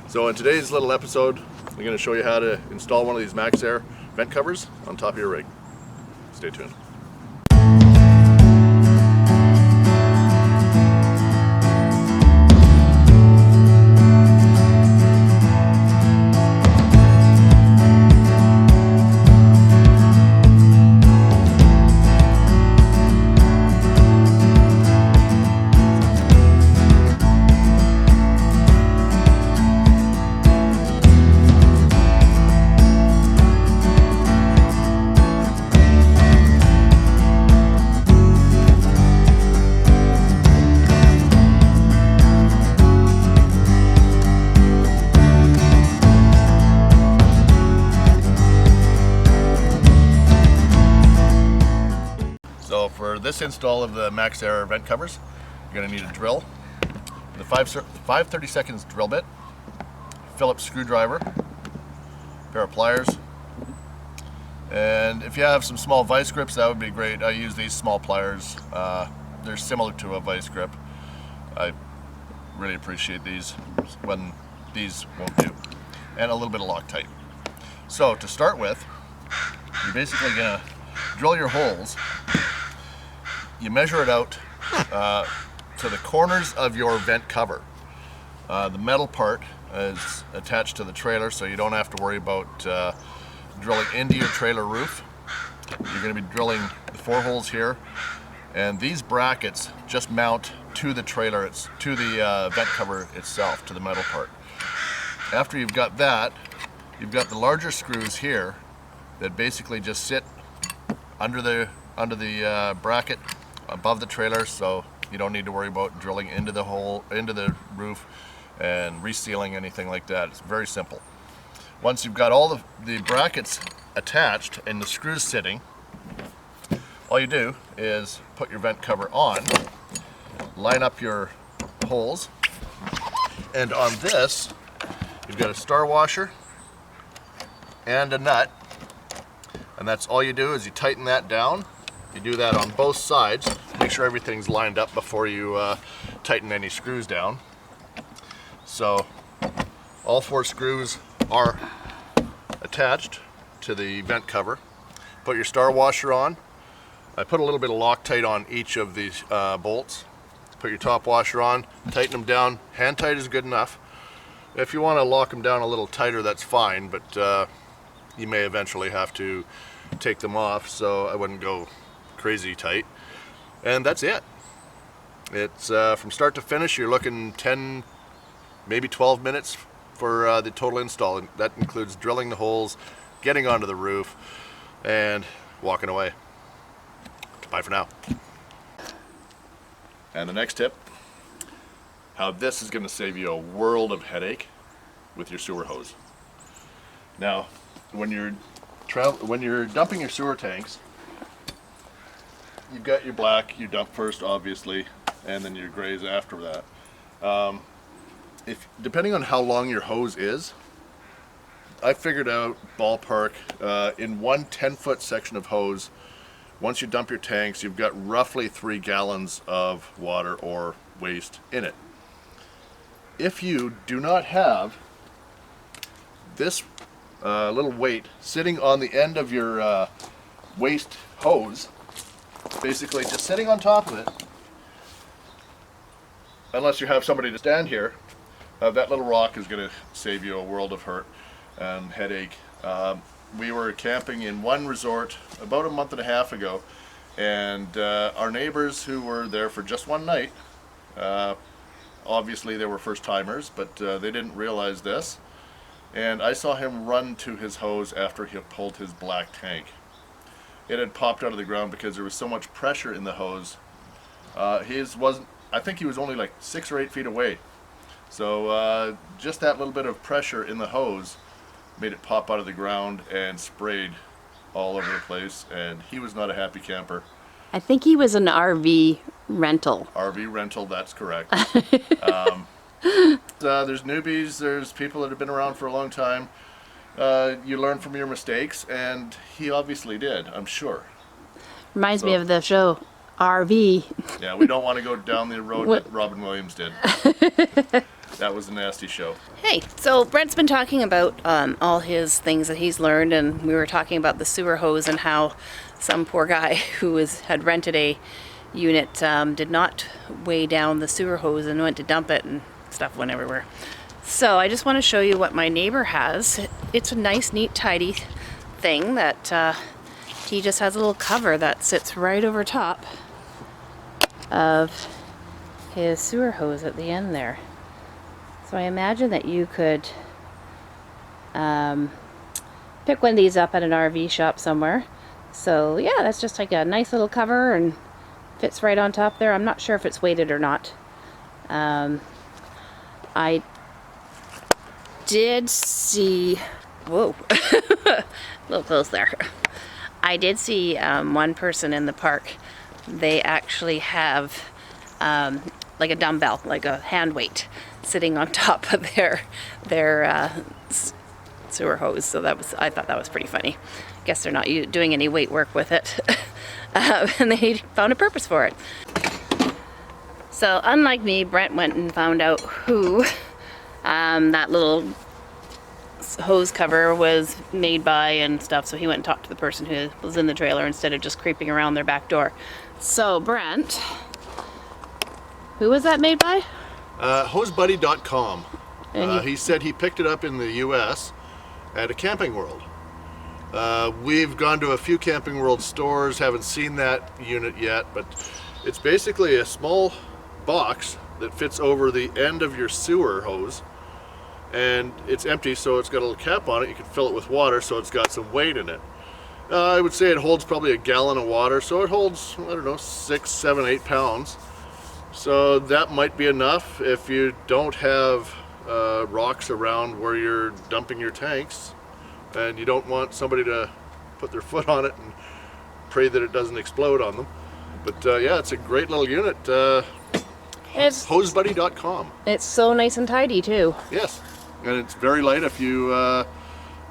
So in today's little episode, I'm going to show you how to install one of these Max Air vent covers on top of your rig. Stay tuned. So for this install of the Max Air vent covers, you're going to need a drill, the 5/32 drill bit, Phillips screwdriver, pair of pliers, and if you have some small vice grips, that would be great. I use these small pliers. They're similar to a vice grip. I really appreciate these when these won't do. And a little bit of Loctite. So to start with, you're basically going to drill your holes. You measure it out to the corners of your vent cover. The metal part is attached to the trailer, so you don't have to worry about drilling into your trailer roof. You're going to be drilling the 4 holes here, and these brackets just mount to the trailer, to the vent cover itself, to the metal part. After you've got that, you've got the larger screws here that basically just sit under the bracket above the trailer, so you don't need to worry about drilling into the hole, into the roof and resealing anything like that. It's very simple. Once you've got all the brackets attached and the screws sitting, all you do is put your vent cover on, line up your holes, and on this you've got a star washer and a nut, and that's all you do is you tighten that down. You do that on both sides. Make sure everything's lined up before you tighten any screws down. So all 4 screws are attached to the vent cover. Put your star washer on. I put a little bit of Loctite on each of these bolts. Put your top washer on, tighten them down. Hand tight is good enough. If you want to lock them down a little tighter, that's fine, but you may eventually have to take them off, so I wouldn't go crazy tight. And that's it. It's from start to finish, you're looking 10, maybe 12 minutes for the total install. And that includes drilling the holes, getting onto the roof, and walking away. Bye for now. And the next tip, how this is going to save you a world of headache with your sewer hose. Now, when you're dumping your sewer tanks, you've got your black, you dump first obviously, and then your grays after that. Depending on how long your hose is, I figured out ballpark, in one 10-foot section of hose, once you dump your tanks, you've got roughly 3 gallons of water or waste in it. If you do not have this little weight sitting on the end of your waste hose, basically just sitting on top of it, unless you have somebody to stand here, that little rock is going to save you a world of hurt and headache. We were camping in one resort about a month and a half ago, and our neighbors who were there for just one night, obviously they were first timers, but they didn't realize this, and I saw him run to his hose after he had pulled his black tank. It had popped out of the ground because there was so much pressure in the hose. I think he was only like 6 or 8 feet away. So just that little bit of pressure in the hose made it pop out of the ground and sprayed all over the place, and he was not a happy camper. I think he was an RV rental. RV rental, that's correct. There's newbies, there's people that have been around for a long time. You learn from your mistakes, and he obviously did, I'm sure. Reminds me of the show RV. Yeah, we don't want to go down the road that Robin Williams did. That was a nasty show. Hey, so Brent's been talking about all his things that he's learned, and we were talking about the sewer hose and how some poor guy who had rented a unit did not weigh down the sewer hose and went to dump it, and stuff went everywhere. So I just want to show you what my neighbor has. It's a nice, neat, tidy thing that he just has a little cover that sits right over top of his sewer hose at the end there. So I imagine that you could pick one of these up at an RV shop somewhere. So yeah, that's just like a nice little cover and fits right on top there. I'm not sure if it's weighted or not. I did see, whoa, a little close there. I did see one person in the park. They actually have like a dumbbell, like a hand weight, sitting on top of their sewer hose. So I thought that was pretty funny. Guess they're not doing any weight work with it, and they found a purpose for it. So unlike me, Brent went and found out who that little hose cover was made by and stuff. So he went and talked to the person who was in the trailer instead of just creeping around their back door. So Brent, who was that made by? Hosebuddy.com. And He said he picked it up in the US at a Camping World. We've gone to a few Camping World stores, haven't seen that unit yet, but it's basically a small box that fits over the end of your sewer hose, and it's empty, so it's got a little cap on it. You can fill it with water, so it's got some weight in it. I would say it holds probably a gallon of water, so it holds, I don't know, 6, 7, 8 pounds. So that might be enough if you don't have rocks around where you're dumping your tanks, and you don't want somebody to put their foot on it and pray that it doesn't explode on them. But yeah, it's a great little unit. Hosebuddy.com. it's so nice and tidy too. Yes, and it's very light if you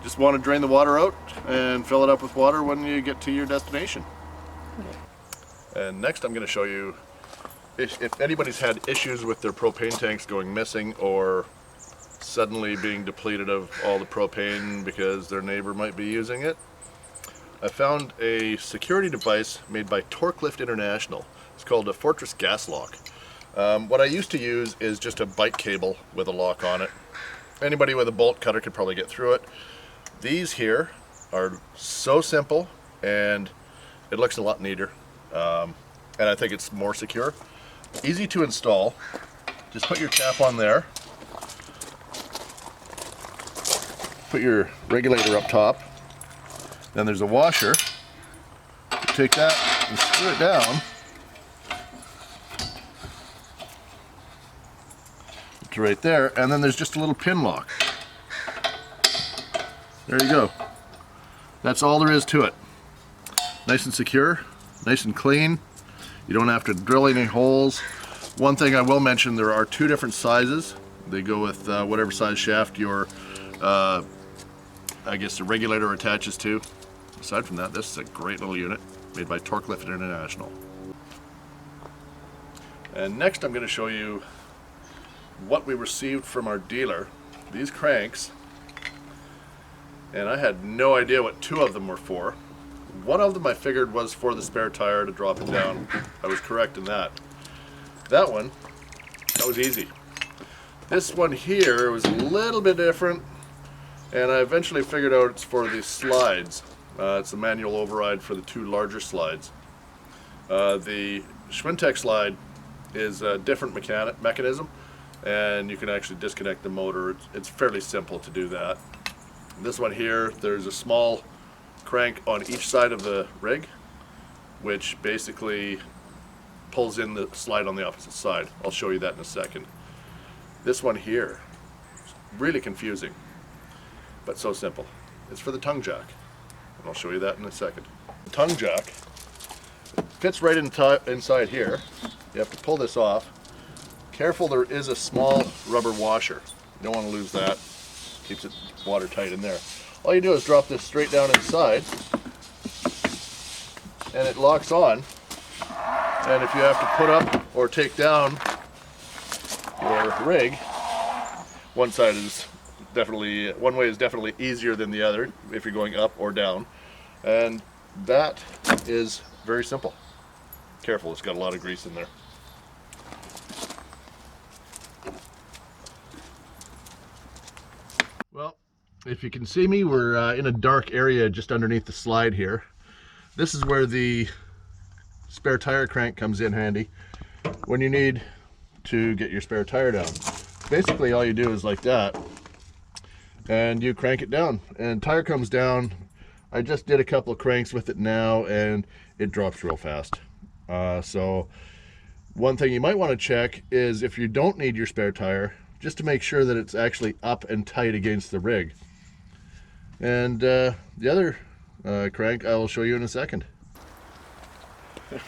just want to drain the water out and fill it up with water when you get to your destination. And next I'm going to show you if anybody's had issues with their propane tanks going missing or suddenly being depleted of all the propane because their neighbor might be using it. I found a security device made by Torque Lift International. It's called a Fortress Gas Lock. What I used to use is just a bike cable with a lock on it. Anybody with a bolt cutter could probably get through it. These here are so simple, and it looks a lot neater, and I think it's more secure. Easy to install. Just put your tap on there. Put your regulator up top. Then there's a washer. You take that and screw it down. To right there, and then there's just a little pin lock. There you go. That's all there is to it. Nice and secure, nice and clean. You don't have to drill any holes. One thing I will mention, there are 2 different sizes. They go with whatever size shaft your, I guess the regulator attaches to. Aside from that, this is a great little unit made by Torque Lift International. And next I'm going to show you what we received from our dealer. These cranks, and I had no idea what 2 of them were for. One of them I figured was for the spare tire to drop it down. I was correct in that. That one, that was easy. This one here was a little bit different, and I eventually figured out it's for the slides. It's a manual override for the 2 larger slides. The Schwintek slide is a different mechanism, and you can actually disconnect the motor. It's fairly simple to do that. This one here, there's a small crank on each side of the rig, which basically pulls in the slide on the opposite side. I'll show you that in a second. This one here, really confusing, but so simple. It's for the tongue jack, and I'll show you that in a second. The tongue jack fits right inside here. You have to pull this off. Careful, there is a small rubber washer. You don't want to lose that. Keeps it watertight in there. All you do is drop this straight down inside, and it locks on. And if you have to put up or take down your rig, one way is definitely easier than the other if you're going up or down. And that is very simple. Careful, it's got a lot of grease in there. Well, if you can see me, we're in a dark area just underneath the slide here. This is where the spare tire crank comes in handy when you need to get your spare tire down. Basically all you do is like that, and you crank it down, and tire comes down. I just did a couple of cranks with it now, and it drops real fast. So one thing you might want to check is if you don't need your spare tire, just to make sure that it's actually up and tight against the rig. And the other crank I will show you in a second.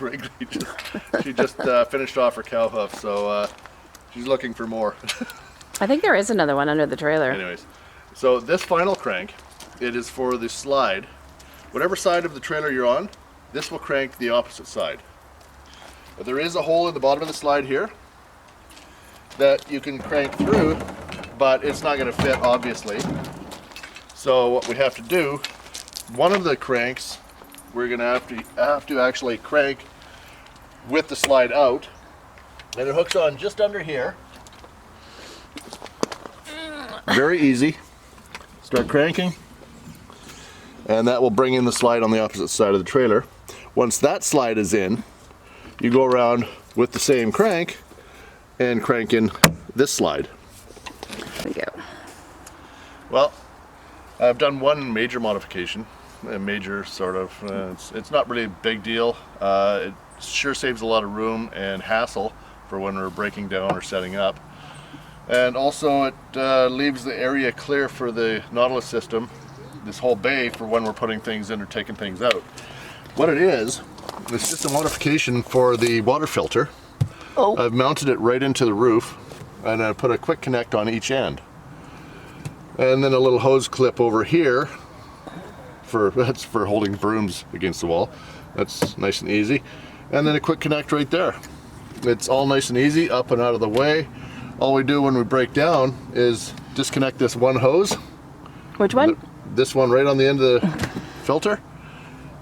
Wrigley she just finished off her cow hoof, so she's looking for more. I think there is another one under the trailer. Anyways, so this final crank, it is for the slide. Whatever side of the trailer you're on, this will crank the opposite side. There is a hole in the bottom of the slide here that you can crank through, but it's not going to fit, obviously. So what we have to do, one of the cranks, we're going to have to actually crank with the slide out, and it hooks on just under here. Very easy. Start cranking, and that will bring in the slide on the opposite side of the trailer. Once that slide is in, you go around with the same crank and crank in this slide. There we go. Well, I've done one major modification, a major sort of. It's not really a big deal. It sure saves a lot of room and hassle for when we're breaking down or setting up. And also it leaves the area clear for the Nautilus system, this whole bay, for when we're putting things in or taking things out. What it is, it's just a modification for the water filter. Oh. I've mounted it right into the roof, and I put a quick connect on each end. And then a little hose clip over here, that's for holding brooms against the wall. That's nice and easy. And then a quick connect right there. It's all nice and easy, up and out of the way. All we do when we break down is disconnect this one hose. Which one? This one right on the end of the filter.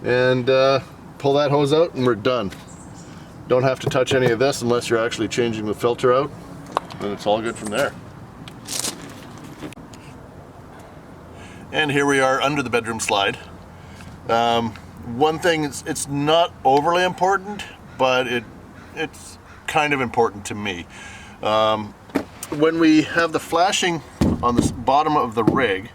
And pull that hose out and we're done. Don't have to touch any of this unless you're actually changing the filter out. And it's all good from there. And here we are under the bedroom slide. One thing, it's not overly important, but it's kind of important to me. When we have the flashing on the bottom of the rig,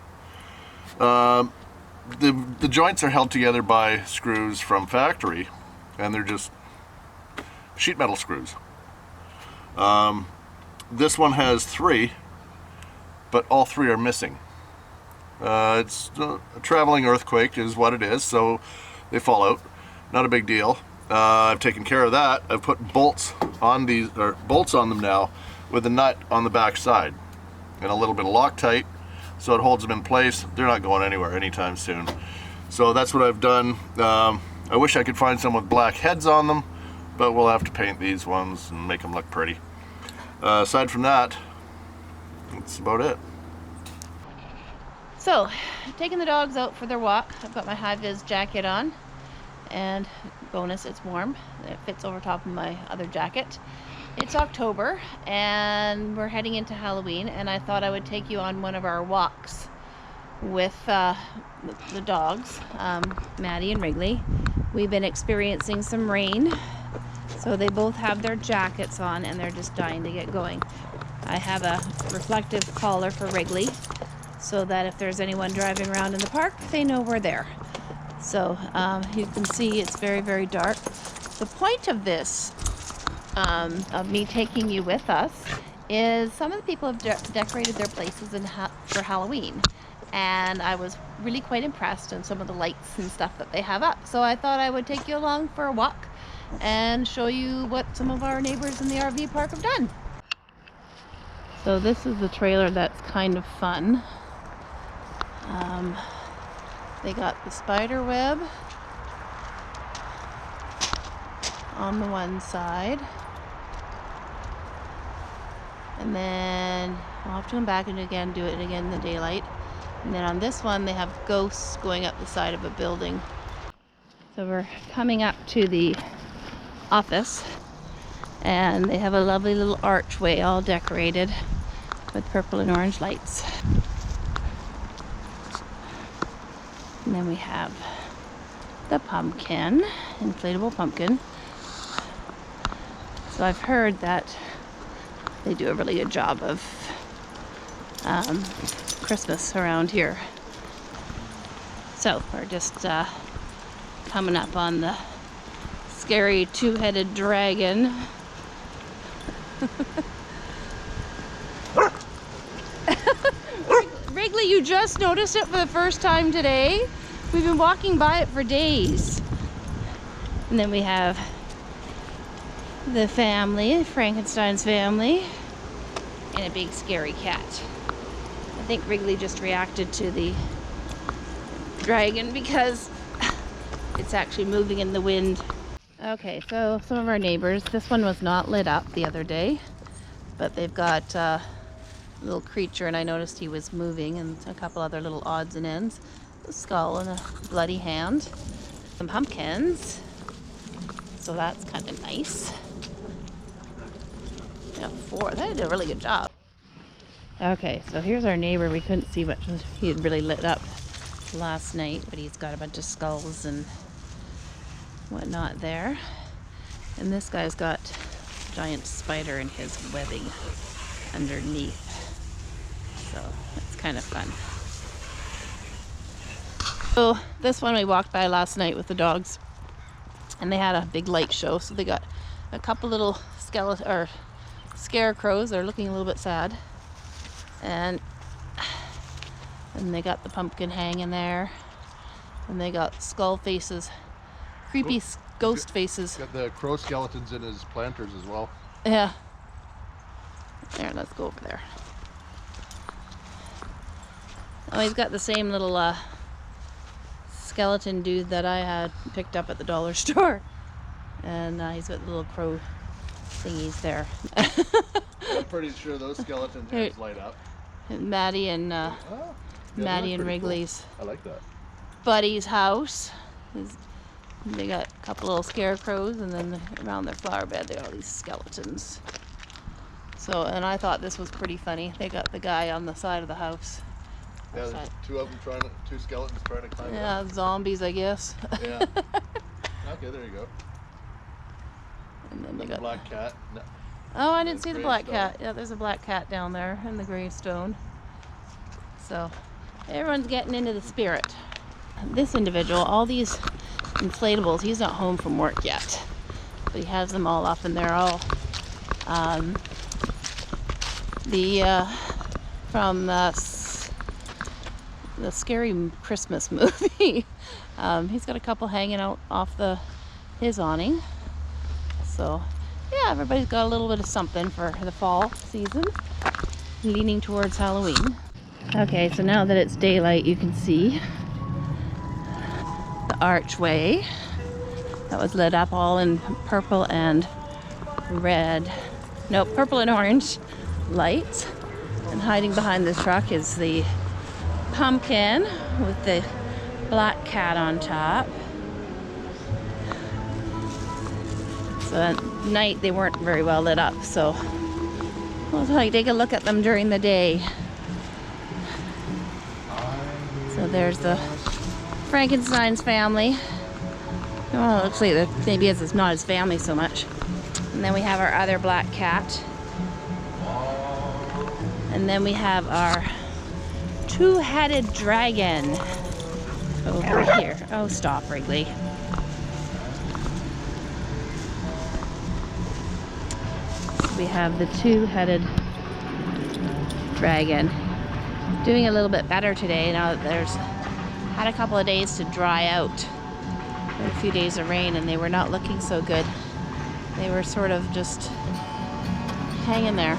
the joints are held together by screws from factory, and they're just sheet metal screws. This one has 3, but all 3 are missing. It's a traveling earthquake is what it is, so they fall out. Not a big deal. I've taken care of that. I've put bolts on these, or bolts on them now, with a nut on the back side and a little bit of Loctite, so it holds them in place. They're not going anywhere anytime soon. So that's what I've done. I wish I could find some with black heads on them, but we'll have to paint these ones and make them look pretty. Aside from that, that's about it. So, taking the dogs out for their walk. I've got my high-vis jacket on, and bonus, it's warm. It fits over top of my other jacket. It's October, and we're heading into Halloween, and I thought I would take you on one of our walks with the dogs, Maddie and Wrigley. We've been experiencing some rain, so they both have their jackets on, and they're just dying to get going. I have a reflective collar for Wrigley, so that if there's anyone driving around in the park, they know we're there. So you can see it's very, very dark. The point of this, of me taking you with us, is some of the people have decorated their places for Halloween. And I was really quite impressed in some of the lights and stuff that they have up. So I thought I would take you along for a walk and show you what some of our neighbors in the RV park have done. So this is the trailer that's kind of fun. They got the spider web on the one side, And then we'll have to come back and again do it again in the daylight. And then on this one, they have ghosts going up the side of a building. So we're coming up to the office, and they have a lovely little archway all decorated with purple and orange lights. And then we have the pumpkin, inflatable pumpkin. So I've heard that they do a really good job of Christmas around here. So we're just coming up on the scary two-headed dragon. Wrigley, you just noticed it for the first time today? We've been walking by it for days. And then we have the family, Frankenstein's family, and a big scary cat. I think Wrigley just reacted to the dragon because it's actually moving in the wind. Okay, so some of our neighbors, this one was not lit up the other day, but they've got a little creature, and I noticed he was moving, and a couple other little odds and ends. A skull and a bloody hand. Some pumpkins, so that's kind of nice. Yeah, 4. They did a really good job. Okay, so here's our neighbor. We couldn't see much. He had really lit up last night, but he's got a bunch of skulls and whatnot there. And this guy's got a giant spider in his webbing underneath. So it's kind of fun. So this one we walked by last night with the dogs, and they had a big light show. So they got a couple little scarecrows. They're looking a little bit sad, and they got the pumpkin hanging there, and they got skull faces, creepy ghost faces. Got the crow skeletons in his planters as well. Yeah. There, let's go over there. Oh, he's got the same little skeleton dude that I had picked up at the dollar store. And he's got the little crow thingies there. I'm pretty sure those skeleton heads light up. And Maddie and Maddie and Wrigley's Cool. I like that. buddy's house. They got a couple little scarecrows, and then around their flower bed they got all these skeletons. So, and I thought this was pretty funny. They got the guy on the side of the house. Yeah, there's two skeletons trying to climb it Yeah, up. zombies, I guess. Yeah. Okay, there you go. And then they The got black cat. No. Oh, I didn't see the black gravestone. cat. Yeah, there's a black cat down there in the gravestone. So, everyone's getting into the spirit. This individual, all these inflatables, he's not home from work yet. But he has them all up, and they're all from the scary Christmas movie. He's got a couple hanging out off his awning. So, yeah, everybody's got a little bit of something for the fall season, leaning towards Halloween. Okay, so now that it's daylight, you can see the archway that was lit up all in purple and red. No, purple and orange lights. And hiding behind this truck is the pumpkin with the black cat on top. So at night they weren't very well lit up, so we'll take a look at them during the day. So there's the Frankenstein's family. Oh, it looks like maybe it's not his family so much. And then we have our other black cat. And then we have our two-headed dragon over here. Oh, stop, Wrigley. So we have the two-headed dragon. Doing a little bit better today now that there's had a couple of days to dry out. A few days of rain, and they were not looking so good. They were sort of just hanging there.